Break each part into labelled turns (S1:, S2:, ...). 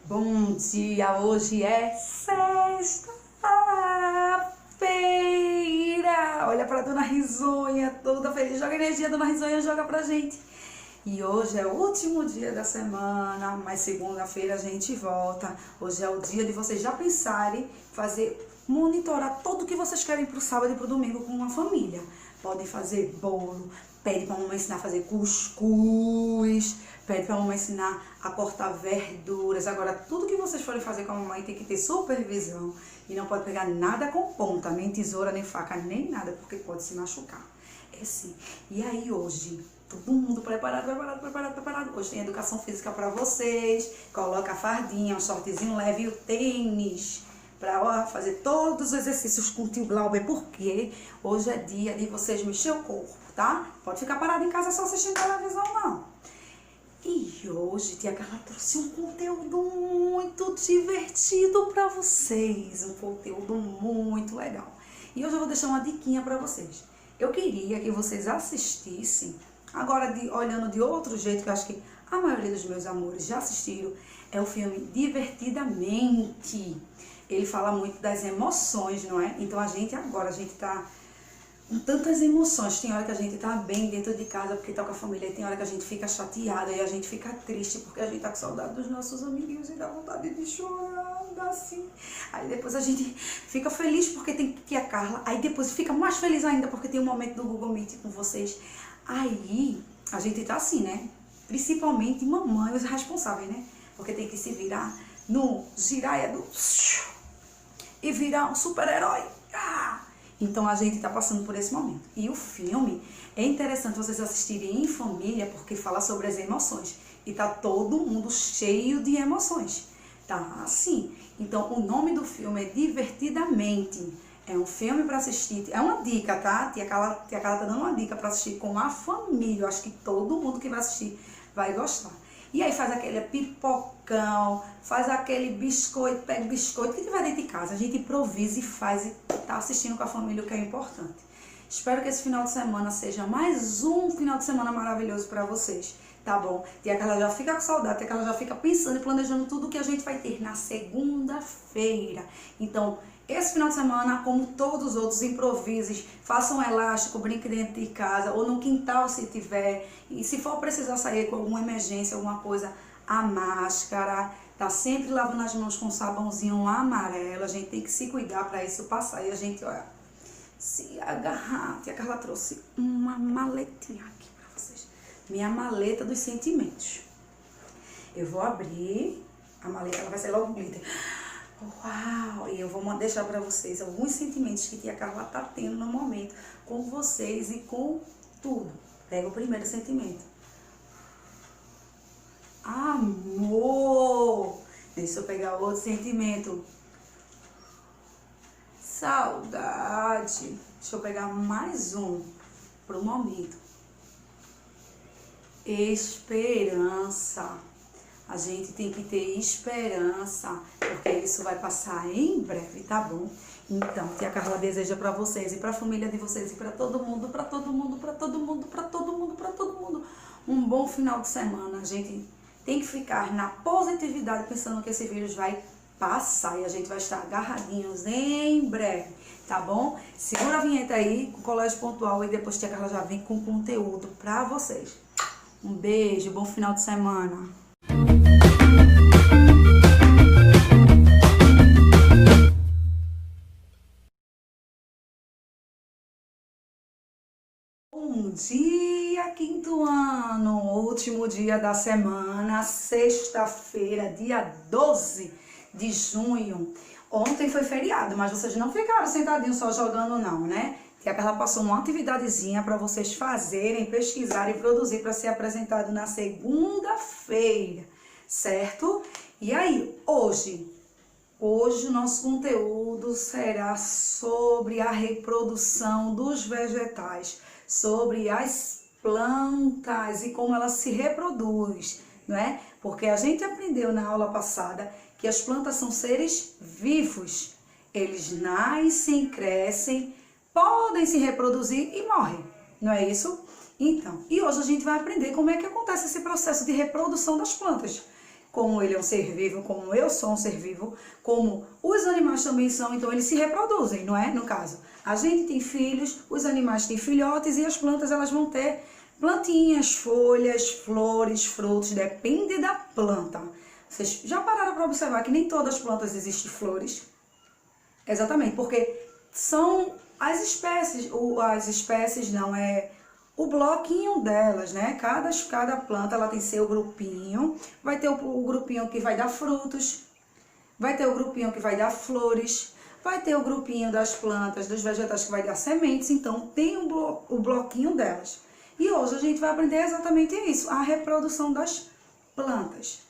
S1: Bom dia, hoje é sexta-feira. Olha pra Dona Risonha, toda feliz. Joga energia, Dona Risonha, joga pra gente. E hoje é o último dia da semana, mas segunda-feira a gente volta. Hoje é o dia de vocês já pensarem, monitorar tudo que vocês querem pro sábado e pro domingo com a família. Podem fazer bolo, pede pra mamãe ensinar a fazer cuscuz, pede pra mamãe ensinar a cortar verduras. Agora, tudo que vocês forem fazer com a mamãe tem que ter supervisão e não pode pegar nada com ponta, nem tesoura, nem faca, nem nada, porque pode se machucar. É sim. E aí hoje, todo mundo preparado. Hoje tem educação física pra vocês. Coloca a fardinha, um shortzinho leve e o tênis para fazer todos os exercícios com o tio Glauber, porque hoje é dia de vocês mexer o corpo, tá? Pode ficar parado em casa só assistindo televisão, não. E hoje tia Carla trouxe um conteúdo muito divertido para vocês, um conteúdo muito legal. E hoje eu vou deixar uma diquinha para vocês. Eu queria que vocês assistissem, agora olhando de outro jeito, que eu acho que a maioria dos meus amores já assistiram, é o filme Divertidamente. Ele fala muito das emoções, não é? Então a gente tá com tantas emoções. Tem hora que a gente tá bem dentro de casa porque tá com a família, e tem hora que a gente fica chateada e a gente fica triste porque a gente tá com saudade dos nossos amiguinhos e dá vontade de chorar, dá assim. Aí depois a gente fica feliz porque tem tia Carla, aí depois fica mais feliz ainda porque tem um momento do Google Meet com vocês. Aí a gente tá assim, né? Principalmente mamãe, os responsáveis, né? Porque tem que se virar no giraia do e virar um super-herói. Então a gente tá passando por esse momento. E o filme é interessante vocês assistirem em família, porque fala sobre as emoções. E tá todo mundo cheio de emoções. Tá assim. Então o nome do filme é Divertidamente. É um filme para assistir. É uma dica, tá? Tia Carla tá dando uma dica para assistir com a família. Eu acho que todo mundo que vai assistir vai gostar. E aí faz aquele pipocão, faz aquele biscoito, pega o biscoito que tiver dentro de casa. A gente improvisa e faz e tá assistindo com a família, o que é importante. Espero que esse final de semana seja mais um final de semana maravilhoso para vocês, tá bom? Tia Carla já fica com saudade, tia Carla já fica pensando e planejando tudo que a gente vai ter na segunda-feira. Então, esse final de semana, como todos os outros, improvisos, façam um elástico, brinque dentro de casa ou no quintal se tiver. E se for precisar sair com alguma emergência, alguma coisa, a máscara, tá sempre lavando as mãos com um sabãozinho amarelo. A gente tem que se cuidar para isso passar. E a gente, olha, se agarrar. Tia Carla trouxe uma maletinha aqui para vocês. Minha maleta dos sentimentos. Eu vou abrir a maleta, ela vai sair logo glitter. Uau! E eu vou deixar para vocês alguns sentimentos que tia Carla tá tendo no momento com vocês e com tudo. Pega o primeiro sentimento. Amor! Deixa eu pegar outro sentimento. Saudade. Deixa eu pegar mais um pro momento. Esperança. A gente tem que ter esperança, porque isso vai passar em breve, tá bom? Então, tia Carla deseja para vocês e para a família de vocês e para todo mundo, um bom final de semana. A gente tem que ficar na positividade, pensando que esse vírus vai passar e a gente vai estar agarradinhos em breve, tá bom? Segura a vinheta aí, com o Colégio Pontual, e depois tia Carla já vem com conteúdo para vocês. Um beijo, bom final de semana. Bom dia, quinto ano, último dia da semana, sexta-feira, dia 12 de junho. Ontem foi feriado, mas vocês não ficaram sentadinhos só jogando não, né? Tia Carla passou uma atividadezinha para vocês fazerem, pesquisarem e produzir para ser apresentado na segunda-feira, certo? E aí, hoje o nosso conteúdo será sobre a reprodução dos vegetais, sobre as plantas e como elas se reproduzem, não é? Porque a gente aprendeu na aula passada que as plantas são seres vivos. Eles nascem, crescem, podem se reproduzir e morrem, não é isso? Então, e hoje a gente vai aprender como é que acontece esse processo de reprodução das plantas. como ele é um ser vivo, como eu sou um ser vivo, como os animais também são, então eles se reproduzem, não é? No caso, a gente tem filhos, os animais têm filhotes e as plantas elas vão ter plantinhas, folhas, flores, frutos, depende da planta. Vocês já pararam para observar que nem todas as plantas existem flores? Exatamente, porque são as espécies não é o bloquinho delas, né? Cada planta ela tem seu grupinho, vai ter o grupinho que vai dar frutos, vai ter o grupinho que vai dar flores, vai ter o grupinho das plantas, dos vegetais que vai dar sementes, então tem o bloquinho delas. E hoje a gente vai aprender exatamente isso, a reprodução das plantas.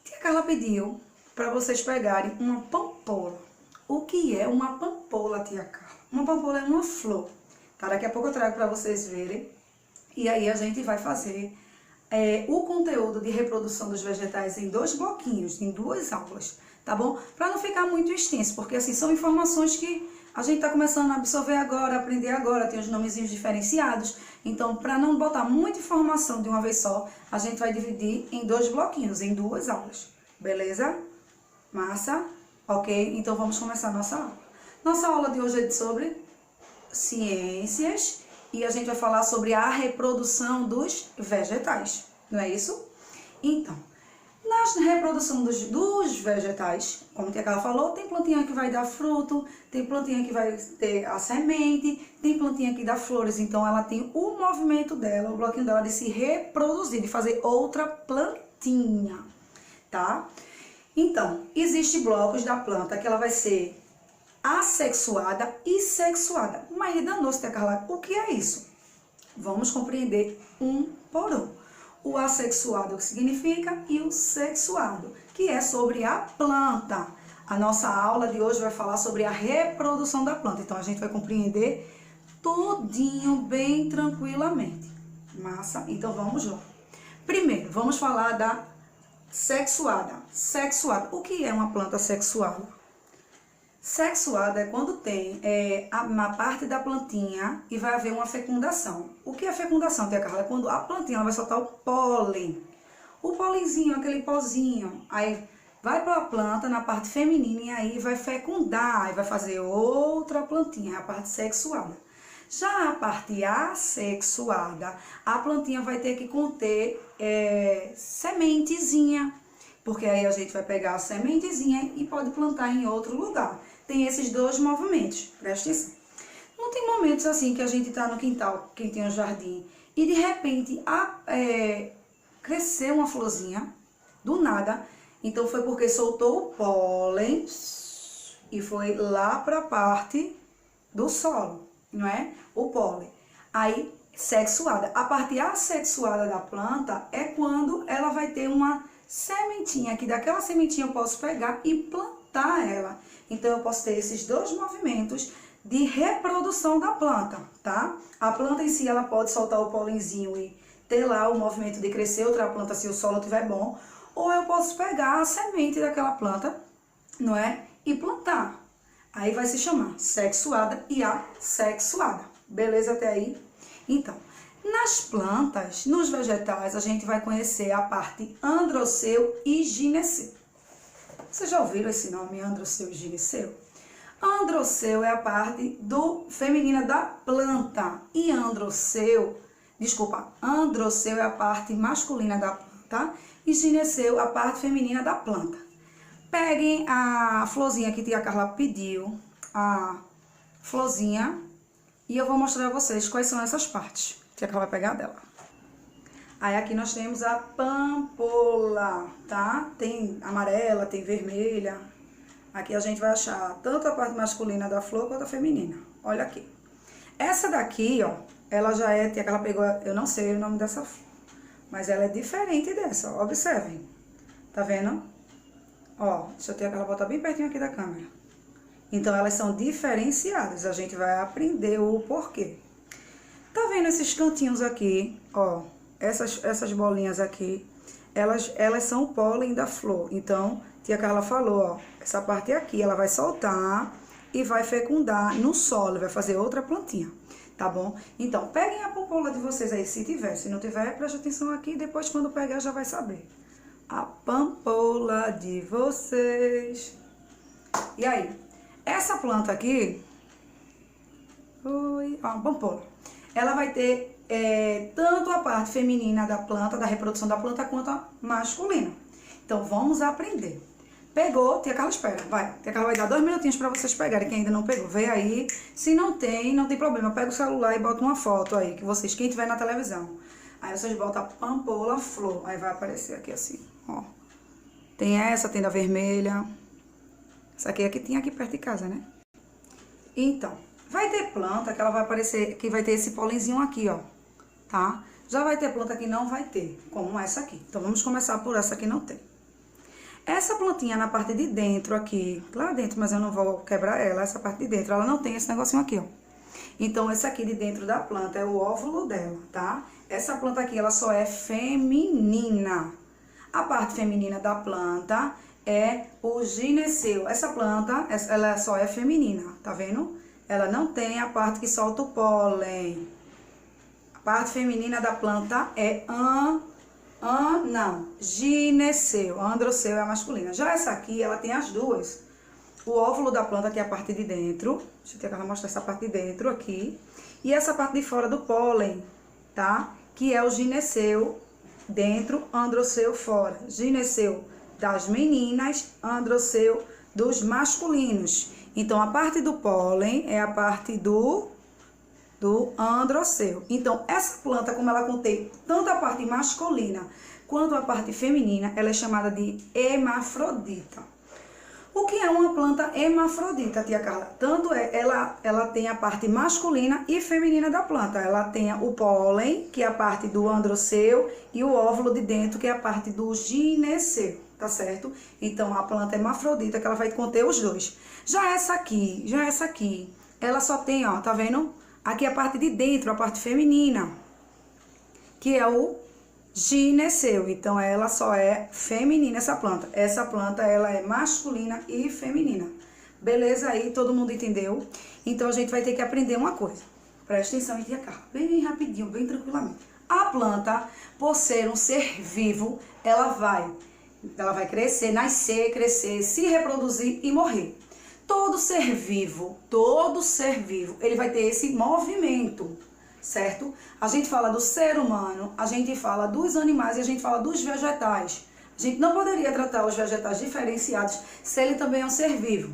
S1: Tia Carla pediu para vocês pegarem uma pampola. O que é uma pampola, tia Carla? Uma pampola é uma flor, tá? Daqui a pouco eu trago para vocês verem. E aí a gente vai fazer o conteúdo de reprodução dos vegetais em 2 bloquinhos, em 2 aulas, tá bom? Para não ficar muito extenso, porque assim, são informações que a gente tá começando a absorver agora, aprender agora, tem os nomezinhos diferenciados. Então, para não botar muita informação de uma vez só, a gente vai dividir em 2 bloquinhos, em 2 aulas, beleza? Massa? Ok? Então, vamos começar a nossa aula. Nossa aula de hoje é sobre ciências e a gente vai falar sobre a reprodução dos vegetais, não é isso? Então, na reprodução dos vegetais, como a tia Carla falou, tem plantinha que vai dar fruto, tem plantinha que vai ter a semente, tem plantinha que dá flores, então ela tem o movimento dela, o bloquinho dela de se reproduzir, de fazer outra plantinha, tá? Então, existem blocos da planta que ela vai ser assexuada e sexuada. Mas danou-se, tia Carla, o que é isso? Vamos compreender um por um. O assexuado, o que significa, e o sexuado, que é sobre a planta. A nossa aula de hoje vai falar sobre a reprodução da planta. Então, a gente vai compreender tudinho bem tranquilamente. Massa? Então, vamos lá. Primeiro, vamos falar da sexuada. Sexuada. O que é uma planta sexuada? Sexuada é quando tem uma parte da plantinha e vai haver uma fecundação. O que é fecundação, tia Carla? É quando a plantinha vai soltar o pólen. O pólenzinho, aquele pozinho. Aí vai para a planta na parte feminina e aí vai fecundar. Aí vai fazer outra plantinha, a parte sexuada. Já a parte assexuada, a plantinha vai ter que conter sementezinha. Porque aí a gente vai pegar a sementezinha e pode plantar em outro lugar. Tem esses 2 movimentos, presta atenção. Não tem momentos assim que a gente tá no quintal, quem tem um jardim, e de repente cresceu uma florzinha, do nada. Então foi porque soltou o pólen e foi lá para a parte do solo, não é? O pólen. Aí, sexuada. A parte assexuada da planta é quando ela vai ter uma sementinha, que daquela sementinha eu posso pegar e plantar ela. Então, eu posso ter esses 2 movimentos de reprodução da planta, tá? A planta em si, ela pode soltar o pólenzinho e ter lá o movimento de crescer outra planta se o solo estiver bom. Ou eu posso pegar a semente daquela planta, não é? E plantar. Aí vai se chamar sexuada e assexuada. Beleza até aí? Então, nas plantas, nos vegetais, a gente vai conhecer a parte androceu e gineceu. Vocês já ouviram esse nome, androceu e gineceu? Androceu é a parte feminina da planta e androceu é a parte masculina da planta e gineceu a parte feminina da planta. Peguem a florzinha que tia Carla pediu, a florzinha, e eu vou mostrar a vocês quais são essas partes. Tia Carla vai pegar dela. Aí aqui nós temos a pampola, tá? Tem amarela, tem vermelha. Aqui a gente vai achar tanto a parte masculina da flor quanto a feminina. Olha aqui. Essa daqui, ó, ela já é, tia Carla pegou, eu não sei o nome dessa flor, mas ela é diferente dessa, ó, observem. Tá vendo? Ó, deixa eu ter aquela botar bem pertinho aqui da câmera. Então, elas são diferenciadas, a gente vai aprender o porquê. Tá vendo esses cantinhos aqui, ó, essas bolinhas aqui, elas são o pólen da flor. Então, tia Carla falou, ó, essa parte aqui, ela vai soltar e vai fecundar no solo, vai fazer outra plantinha, tá bom? Então, peguem a pampola de vocês aí, se tiver. Se não tiver, preste atenção aqui, depois quando pegar já vai saber. a pampola de vocês. E aí, essa planta aqui, a pampola, ela vai ter tanto a parte feminina da planta, da reprodução da planta, quanto a masculina. Então, vamos aprender. Pegou, Tia Carla espera, vai. Tia Carla vai dar 2 minutinhos para vocês pegarem, quem ainda não pegou. Vê aí, se não tem problema. Pega o celular e bota uma foto aí, que vocês, quem tiver na televisão. Aí vocês botam a pampola flor, aí vai aparecer aqui assim, ó. Tem essa, tem da vermelha. Essa aqui é que tinha aqui perto de casa, né? Então, vai ter planta que ela vai aparecer, que vai ter esse pólenzinho aqui, ó, tá? Já vai ter planta que não vai ter, como essa aqui. Então, vamos começar por essa que não tem. Essa plantinha na parte de dentro aqui, lá dentro, mas eu não vou quebrar ela, essa parte de dentro, ela não tem esse negocinho aqui, ó. Então, esse aqui de dentro da planta é o óvulo dela, tá? Essa planta aqui, ela só é feminina. A parte feminina da planta é o gineceu. Essa planta, ela só é feminina, tá vendo? Ela não tem a parte que solta o pólen. A parte feminina da planta é gineceu. Androceu é a masculina. Já essa aqui, ela tem as duas. O óvulo da planta, que é a parte de dentro. Deixa eu tentar mostrar essa parte de dentro aqui. E essa parte de fora do pólen, tá? Que é o gineceu dentro, androceu fora. Gineceu das meninas, androceu dos masculinos. Então, a parte do pólen é a parte do androceu. Então, essa planta, como ela contém tanto a parte masculina quanto a parte feminina, ela é chamada de hermafrodita. O que é uma planta hermafrodita, Tia Carla? Tanto ela tem a parte masculina e feminina da planta. Ela tem o pólen, que é a parte do androceu, e o óvulo de dentro, que é a parte do gineceu, tá certo? Então, a planta hermafrodita, que ela vai conter os dois. Já essa aqui, ela só tem, ó, tá vendo? Aqui a parte de dentro, a parte feminina, que é o gineceu. Então, ela só é feminina, essa planta. Essa planta, ela é masculina e feminina. Beleza aí? Todo mundo entendeu? Então, a gente vai ter que aprender uma coisa. Presta atenção, Tia Carla. Bem rapidinho, bem tranquilamente. A planta, por ser um ser vivo, ela vai crescer, nascer, crescer, se reproduzir e morrer. Todo ser vivo, ele vai ter esse movimento, certo? A gente fala do ser humano, a gente fala dos animais e a gente fala dos vegetais. A gente não poderia tratar os vegetais diferenciados se ele também é um ser vivo.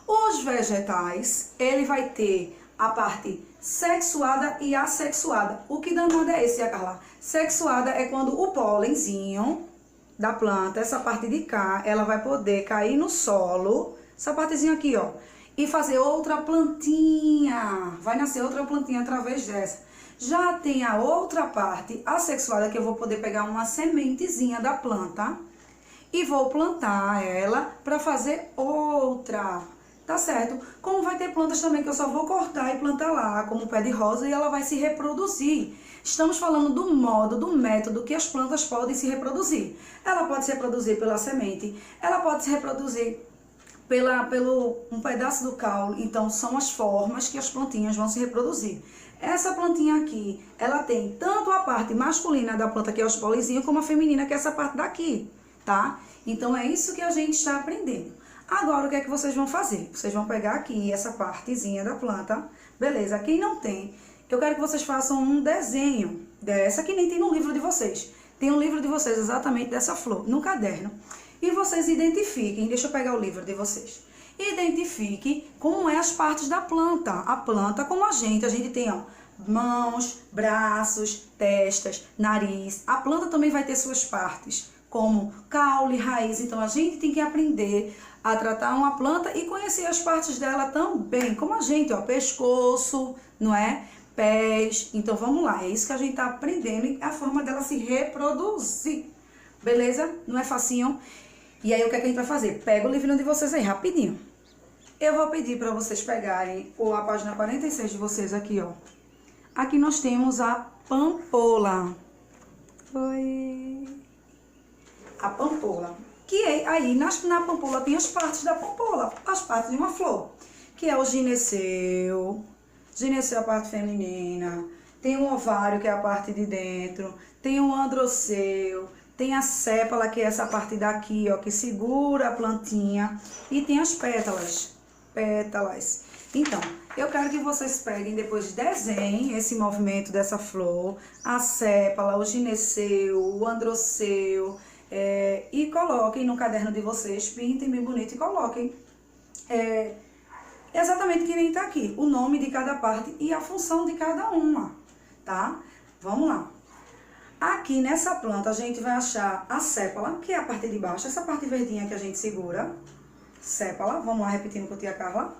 S1: Os vegetais, ele vai ter a parte sexuada e assexuada. O que danado é esse, Carla? Sexuada é quando o pólenzinho da planta, essa parte de cá, ela vai poder cair no solo, essa partezinha aqui, ó, e fazer outra plantinha. Vai nascer outra plantinha através dessa. Já tem a outra parte assexuada, que eu vou poder pegar uma sementezinha da planta e vou plantar ela para fazer outra. Tá certo? Como vai ter plantas também que eu só vou cortar e plantar lá, como o pé de rosa, e ela vai se reproduzir. Estamos falando do modo, do método que as plantas podem se reproduzir. Ela pode se reproduzir pela semente, ela pode se reproduzir pelo um pedaço do caule. Então, são as formas que as plantinhas vão se reproduzir. Essa plantinha aqui, ela tem tanto a parte masculina da planta, que é os pólenzinhos, como a feminina, que é essa parte daqui, tá? Então, é isso que a gente está aprendendo. Agora, o que é que vocês vão fazer? Vocês vão pegar aqui essa partezinha da planta, beleza? Quem não tem, eu quero que vocês façam um desenho dessa, que nem tem no livro de vocês. Tem um livro de vocês exatamente dessa flor, no caderno. E vocês identifiquem, deixa eu pegar o livro de vocês. Identifique como é as partes da planta. A planta, como a gente tem, ó, mãos, braços, testas, nariz. A planta também vai ter suas partes, como caule, raiz. Então, a gente tem que aprender a tratar uma planta e conhecer as partes dela também, como a gente, ó, pescoço, não é? Pés. Então, vamos lá, é isso que a gente tá aprendendo e a forma dela se reproduzir. Beleza? Não é facinho? E aí, o que é que a gente vai fazer? Pega o livrinho de vocês aí, rapidinho. Eu vou pedir para vocês pegarem a página 46 de vocês aqui, ó. Aqui nós temos a pampola. Oi. A pampola. Que aí, na pampola, tem as partes da pampola, as partes de uma flor. Que é o gineceu. Gineceu é a parte feminina. Tem o ovário, que é a parte de dentro. Tem o androceu. Tem a sépala, que é essa parte daqui, ó, que segura a plantinha. E tem as pétalas. Pétalas. Então, eu quero que vocês peguem, depois desenhem esse movimento dessa flor, a sépala, o gineceu, o androceu, e coloquem no caderno de vocês, pintem bem bonito e coloquem exatamente que nem tá aqui, o nome de cada parte e a função de cada uma, tá? Vamos lá. Aqui nessa planta a gente vai achar a sépala, que é a parte de baixo, essa parte verdinha que a gente segura, sépala, vamos lá repetindo com a tia Carla,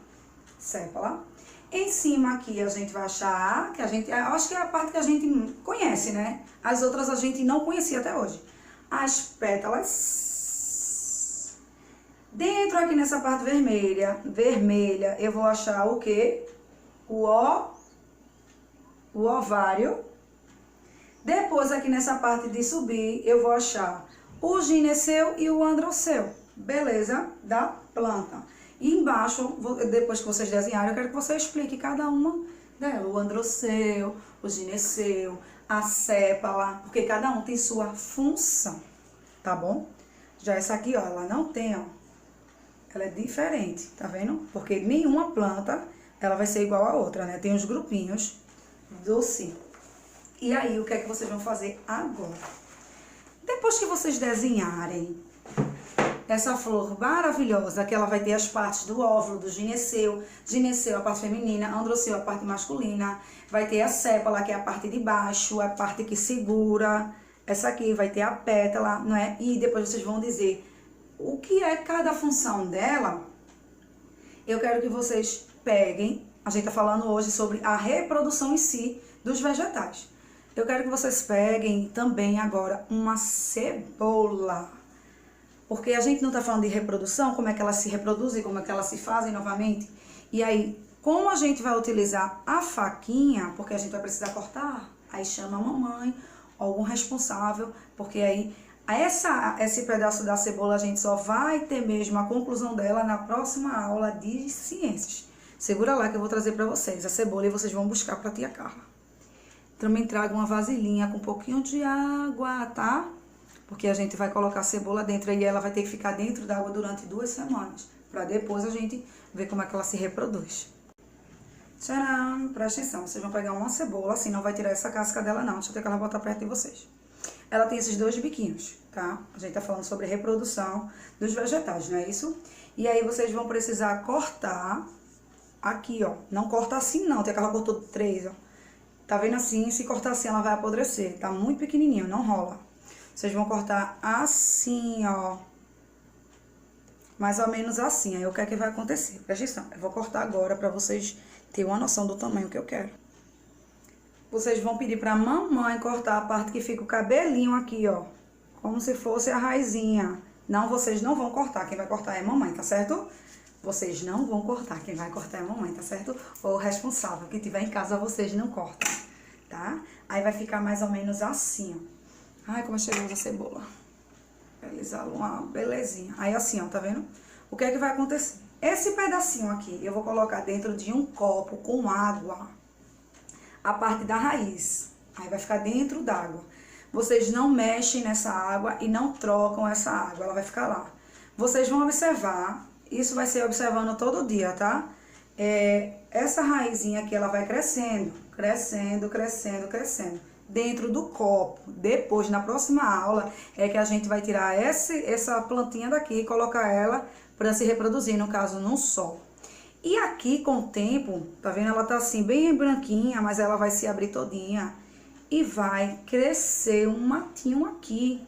S1: sépala. Em cima aqui a gente vai achar, que a gente, acho que é a parte que a gente conhece, né? As outras a gente não conhecia até hoje. As pétalas. Dentro aqui nessa parte vermelha, eu vou achar o quê? O ovário. Depois aqui nessa parte de subir, eu vou achar o gineceu e o androceu. Beleza? Da planta. E embaixo, depois que vocês desenharem, eu quero que você explique cada uma dela. O androceu, o gineceu, a sépala, porque cada um tem sua função, tá bom? Já essa aqui, ó, ela não tem, ó. Ela é diferente, tá vendo? Porque nenhuma planta, ela vai ser igual a outra, né? Tem os grupinhos do si. E aí, o que é que vocês vão fazer agora? Depois que vocês desenharem essa flor maravilhosa, que ela vai ter as partes do óvulo, do gineceu, gineceu a parte feminina, androceu a parte masculina, vai ter a sépala, que é a parte de baixo, a parte que segura, essa aqui vai ter a pétala, não é? E depois vocês vão dizer o que é cada função dela. Eu quero que vocês peguem, a gente tá falando hoje sobre a reprodução em si dos vegetais. Eu quero que vocês peguem também agora uma cebola. Porque a gente não tá falando de reprodução, como é que elas se reproduzem, como é que elas se fazem novamente. E aí, como a gente vai utilizar a faquinha, porque a gente vai precisar cortar, aí chama a mamãe, algum responsável, porque aí esse pedaço da cebola a gente só vai ter mesmo a conclusão dela na próxima aula de ciências. Segura lá que eu vou trazer pra vocês a cebola e vocês vão buscar pra tia Carla. Também trago uma vasilhinha com um pouquinho de água, tá? Porque a gente vai colocar a cebola dentro e ela vai ter que ficar dentro da água durante 2 semanas. Pra depois a gente ver como é que ela se reproduz. Tcharam! Presta atenção, vocês vão pegar uma cebola, assim, não vai tirar essa casca dela não. Deixa eu ter que ela botar perto de vocês. Ela tem esses 2 biquinhos, tá? A gente tá falando sobre reprodução dos vegetais, não é isso? E aí vocês vão precisar cortar aqui, ó. Não corta assim não, tem que ela cortou 3, ó. Tá vendo assim? Se cortar assim, ela vai apodrecer. Tá muito pequenininho, não rola. Vocês vão cortar assim, ó. Mais ou menos assim. Aí o que é que vai acontecer? Presta atenção. Eu vou cortar agora pra vocês terem uma noção do tamanho que eu quero. Vocês vão pedir pra mamãe cortar a parte que fica o cabelinho aqui, ó. Como se fosse a raizinha. Não, vocês não vão cortar. Quem vai cortar é a mamãe, tá certo? Vocês não vão cortar, quem vai cortar é a mamãe, tá certo? Ou o responsável, que tiver em casa, vocês não cortam, tá? Aí vai ficar mais ou menos assim, ó. Ai, como é cheirosa a cebola. Realizar uma belezinha. Aí assim, ó, tá vendo? O que é que vai acontecer? Esse pedacinho aqui, eu vou colocar dentro de um copo com água. A parte da raiz. Aí vai ficar dentro d'água. Vocês não mexem nessa água e não trocam essa água, ela vai ficar lá. Vocês vão observar... Isso vai ser observando todo dia, tá? Essa raizinha aqui, ela vai crescendo, crescendo, crescendo, crescendo. Dentro do copo. Depois, na próxima aula, é que a gente vai tirar essa plantinha daqui e colocar ela para se reproduzir, no caso, no sol. E aqui, com o tempo, tá vendo? Ela tá assim, bem branquinha, mas ela vai se abrir todinha. E vai crescer um matinho aqui.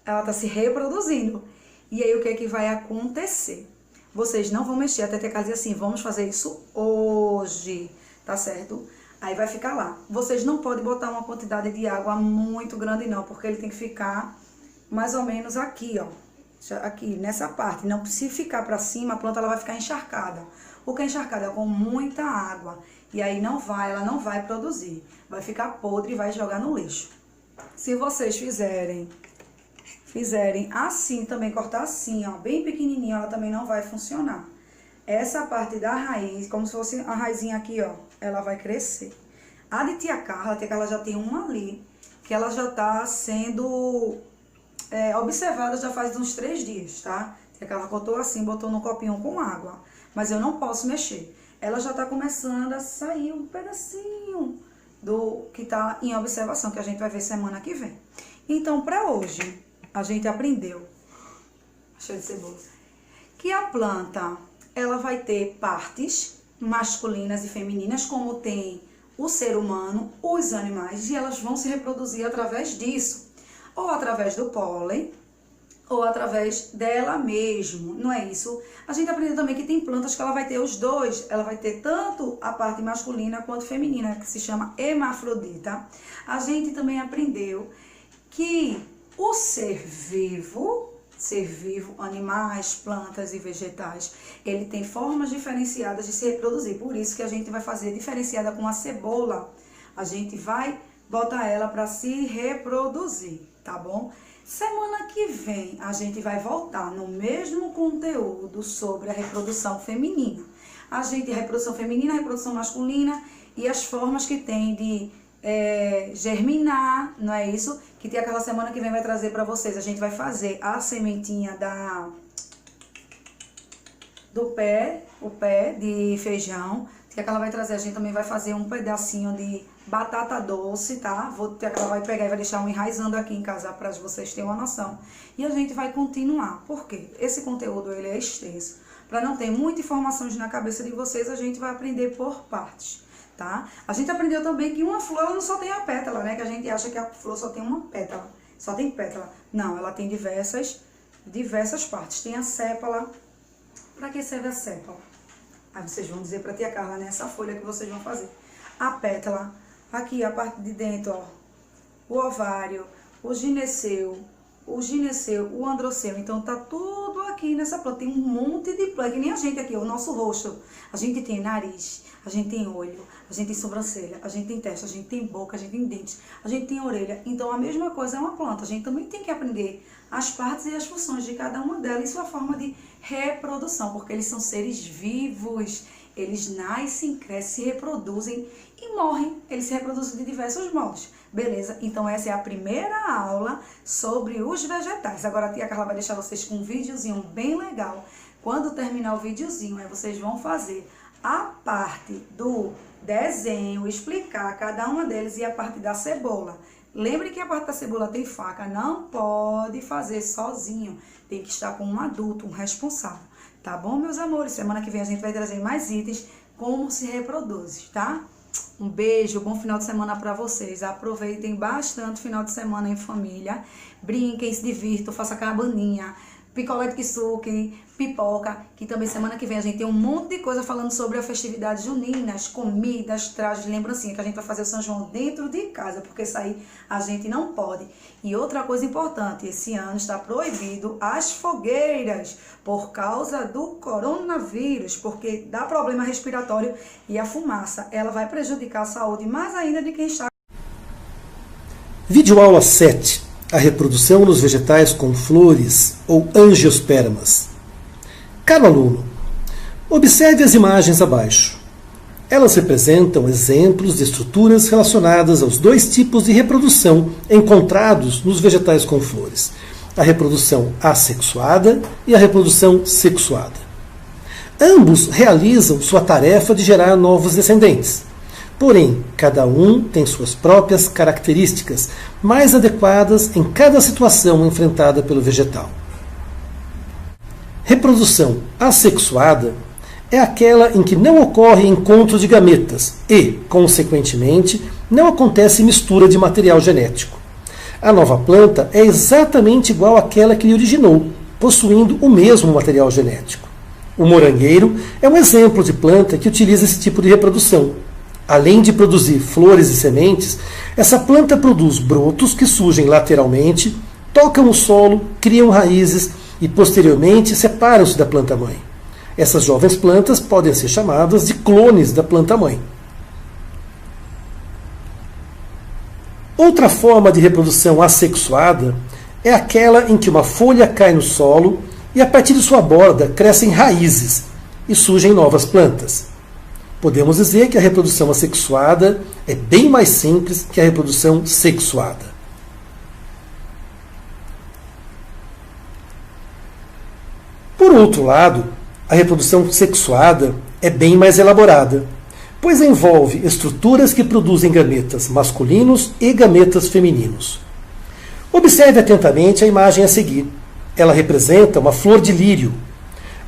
S1: Ela tá se reproduzindo. E aí, o que é que vai acontecer? Vocês não vão mexer até ter que dizer assim, vamos fazer isso hoje, tá certo? Aí vai ficar lá. Vocês não podem botar uma quantidade de água muito grande não, porque ele tem que ficar mais ou menos aqui, ó. Aqui, nessa parte. Não, se ficar pra cima, a planta ela vai ficar encharcada. O que é encharcada é com muita água. E aí ela não vai produzir. Vai ficar podre e vai jogar no lixo. Se vocês fizerem assim também, cortar assim, ó, bem pequenininho, ela também não vai funcionar. Essa parte da raiz, como se fosse a raizinha aqui, ó, ela vai crescer. A de tia Carla já tem uma ali, que ela já tá sendo observada já faz uns 3 dias, tá? Que ela cortou assim, botou no copinho com água. Mas eu não posso mexer. Ela já tá começando a sair um pedacinho do que tá em observação, que a gente vai ver semana que vem. Então, para hoje, a gente aprendeu, cheio de cebola, que a planta, ela vai ter partes masculinas e femininas, como tem o ser humano, os animais, e elas vão se reproduzir através disso, ou através do pólen, ou através dela mesmo, não é isso? A gente aprendeu também que tem plantas que ela vai ter os dois, ela vai ter tanto a parte masculina quanto feminina, que se chama hermafrodita. A gente também aprendeu que o ser vivo, animais, plantas e vegetais, ele tem formas diferenciadas de se reproduzir. Por isso que a gente vai fazer diferenciada com a cebola. A gente vai botar ela para se reproduzir, tá bom? Semana que vem a gente vai voltar no mesmo conteúdo sobre a reprodução feminina. A reprodução feminina, a reprodução masculina e as formas que tem de germinar, não é isso? Que tem aquela semana que vem vai trazer para vocês. A gente vai fazer a sementinha do pé, o pé de feijão, que ela vai trazer. A gente também vai fazer um pedacinho de batata doce, tá? Ela vai pegar e vai deixar um enraizando aqui em casa para vocês terem uma noção. E a gente vai continuar. Por quê? Esse conteúdo ele é extenso. Para não ter muita informação na cabeça de vocês, a gente vai aprender por partes, tá? A gente aprendeu também que uma flor ela não só tem a pétala, né? Que a gente acha que a flor só tem uma pétala, só tem pétala. Não, ela tem diversas partes. Tem a sépala. Para que serve a sépala? Aí vocês vão dizer para tia Carla, nessa folha que vocês vão fazer. A pétala, aqui a parte de dentro, ó, o ovário, o gineceu, o androceu. Então tá tudo aqui nessa planta. Tem um monte de planta, que nem a gente aqui, o nosso rosto. A gente tem nariz, a gente tem olho, a gente tem sobrancelha, a gente tem testa, a gente tem boca, a gente tem dentes, a gente tem orelha. Então a mesma coisa é uma planta. A gente também tem que aprender as partes e as funções de cada uma delas e sua forma de reprodução, porque eles são seres vivos. Eles nascem, crescem, se reproduzem e morrem. Eles se reproduzem de diversos modos. Beleza? Então essa é a primeira aula sobre os vegetais. Agora a tia Carla vai deixar vocês com um videozinho bem legal. Quando terminar o videozinho, aí vocês vão fazer a parte do desenho, explicar cada uma deles e a parte da cebola. Lembre que a parte da cebola tem faca, não pode fazer sozinho. Tem que estar com um adulto, um responsável. Tá bom, meus amores? Semana que vem a gente vai trazer mais itens, como se reproduz, tá? Um beijo, bom final de semana pra vocês. Aproveitem bastante o final de semana em família. Brinquem, se divirtam, façam cabaninha, picolé de kisuke, pipoca, que também semana que vem a gente tem um monte de coisa falando sobre a festividade junina, as comidas, trajes, lembrancinha, que a gente vai fazer o São João dentro de casa, porque sair a gente não pode. E outra coisa importante, esse ano está proibido as fogueiras por causa do coronavírus, porque dá problema respiratório e a fumaça, ela vai prejudicar a saúde mais ainda de quem está.
S2: Videoaula 7. A reprodução nos vegetais com flores ou angiospermas. Caro aluno, observe as imagens abaixo. Elas representam exemplos de estruturas relacionadas aos dois tipos de reprodução encontrados nos vegetais com flores: a reprodução assexuada e a reprodução sexuada. Ambos realizam sua tarefa de gerar novos descendentes. Porém, cada um tem suas próprias características mais adequadas em cada situação enfrentada pelo vegetal. Reprodução assexuada é aquela em que não ocorre encontro de gametas e, consequentemente, não acontece mistura de material genético. A nova planta é exatamente igual àquela que lhe originou, possuindo o mesmo material genético. O morangueiro é um exemplo de planta que utiliza esse tipo de reprodução. Além de produzir flores e sementes, essa planta produz brotos que surgem lateralmente, tocam o solo, criam raízes e, posteriormente, separam-se da planta-mãe. Essas jovens plantas podem ser chamadas de clones da planta-mãe. Outra forma de reprodução assexuada é aquela em que uma folha cai no solo e, a partir de sua borda, crescem raízes e surgem novas plantas. Podemos dizer que a reprodução assexuada é bem mais simples que a reprodução sexuada. Por outro lado, a reprodução sexuada é bem mais elaborada, pois envolve estruturas que produzem gametas masculinos e gametas femininos. Observe atentamente a imagem a seguir. Ela representa uma flor de lírio.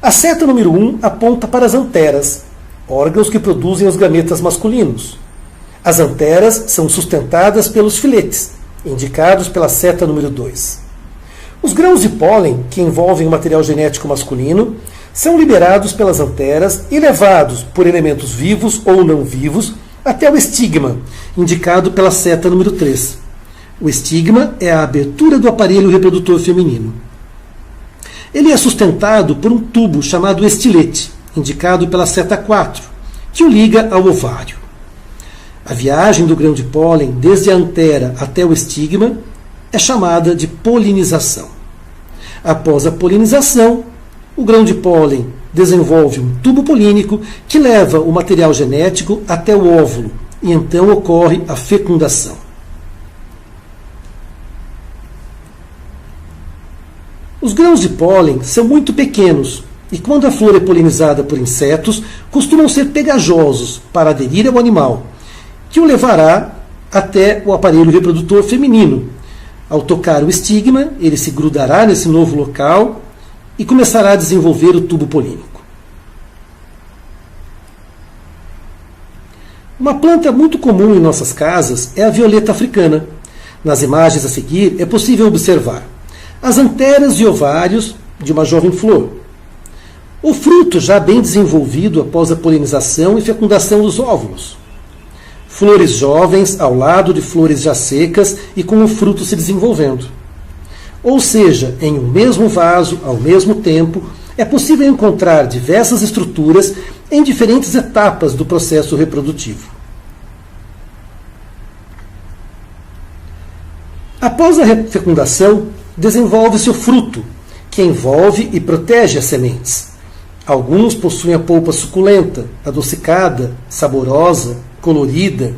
S2: A seta número 1 aponta para as anteras, órgãos que produzem os gametas masculinos. As anteras são sustentadas pelos filetes, indicados pela seta número 2. Os grãos de pólen, que envolvem o material genético masculino, são liberados pelas anteras e levados por elementos vivos ou não vivos até o estigma, indicado pela seta número 3. O estigma é a abertura do aparelho reprodutor feminino. Ele é sustentado por um tubo chamado estilete, indicado pela seta 4, que o liga ao ovário. A viagem do grão de pólen desde a antera até o estigma é chamada de polinização. Após a polinização, o grão de pólen desenvolve um tubo polínico que leva o material genético até o óvulo, e então ocorre a fecundação. Os grãos de pólen são muito pequenos e, quando a flor é polinizada por insetos, costumam ser pegajosos para aderir ao animal, que o levará até o aparelho reprodutor feminino. Ao tocar o estigma, ele se grudará nesse novo local e começará a desenvolver o tubo polínico. Uma planta muito comum em nossas casas é a violeta africana. Nas imagens a seguir é possível observar as anteras e ovários de uma jovem flor. O fruto já bem desenvolvido após a polinização e fecundação dos óvulos. Flores jovens ao lado de flores já secas e com o fruto se desenvolvendo. Ou seja, em um mesmo vaso, ao mesmo tempo, é possível encontrar diversas estruturas em diferentes etapas do processo reprodutivo. Após a fecundação, desenvolve-se o fruto, que envolve e protege as sementes. Alguns possuem a polpa suculenta, adocicada, saborosa, colorida.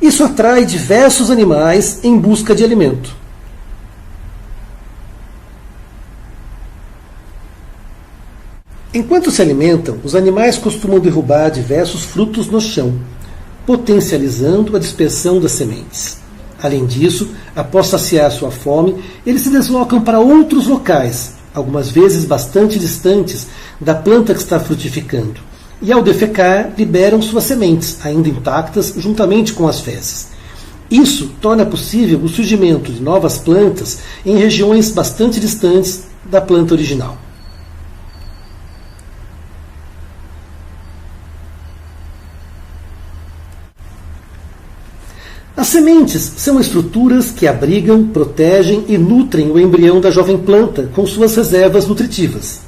S2: Isso atrai diversos animais em busca de alimento. Enquanto se alimentam, os animais costumam derrubar diversos frutos no chão, potencializando a dispersão das sementes. Além disso, após saciar sua fome, eles se deslocam para outros locais, algumas vezes bastante distantes da planta que está frutificando, e ao defecar, liberam suas sementes, ainda intactas, juntamente com as fezes. Isso torna possível o surgimento de novas plantas em regiões bastante distantes da planta original. As sementes são estruturas que abrigam, protegem e nutrem o embrião da jovem planta com suas reservas nutritivas.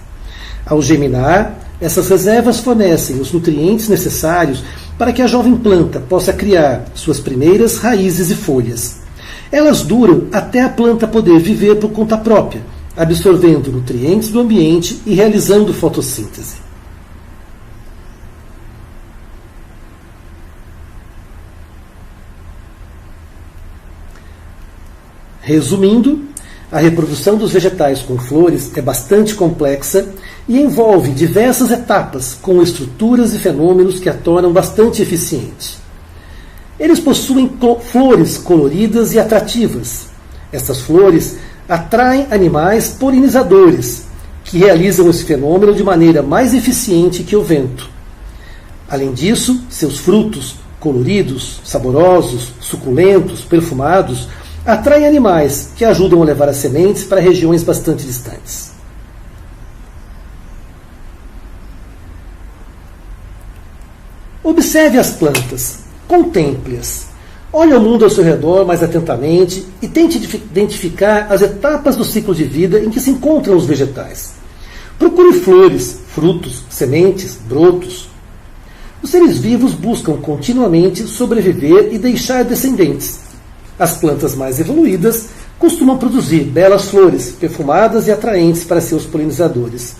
S2: Ao germinar, essas reservas fornecem os nutrientes necessários para que a jovem planta possa criar suas primeiras raízes e folhas. Elas duram até a planta poder viver por conta própria, absorvendo nutrientes do ambiente e realizando fotossíntese. Resumindo, a reprodução dos vegetais com flores é bastante complexa e envolve diversas etapas com estruturas e fenômenos que a tornam bastante eficiente. Eles possuem flores coloridas e atrativas. Essas flores atraem animais polinizadores, que realizam esse fenômeno de maneira mais eficiente que o vento. Além disso, seus frutos, coloridos, saborosos, suculentos, perfumados, atraem animais que ajudam a levar as sementes para regiões bastante distantes. Observe as plantas, contemple-as. Olhe o mundo ao seu redor mais atentamente e tente identificar as etapas do ciclo de vida em que se encontram os vegetais. Procure flores, frutos, sementes, brotos. Os seres vivos buscam continuamente sobreviver e deixar descendentes. As plantas mais evoluídas costumam produzir belas flores, perfumadas e atraentes para seus polinizadores.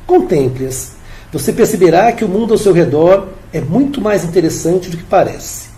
S2: Contemple-as. Você perceberá que o mundo ao seu redor é muito mais interessante do que parece.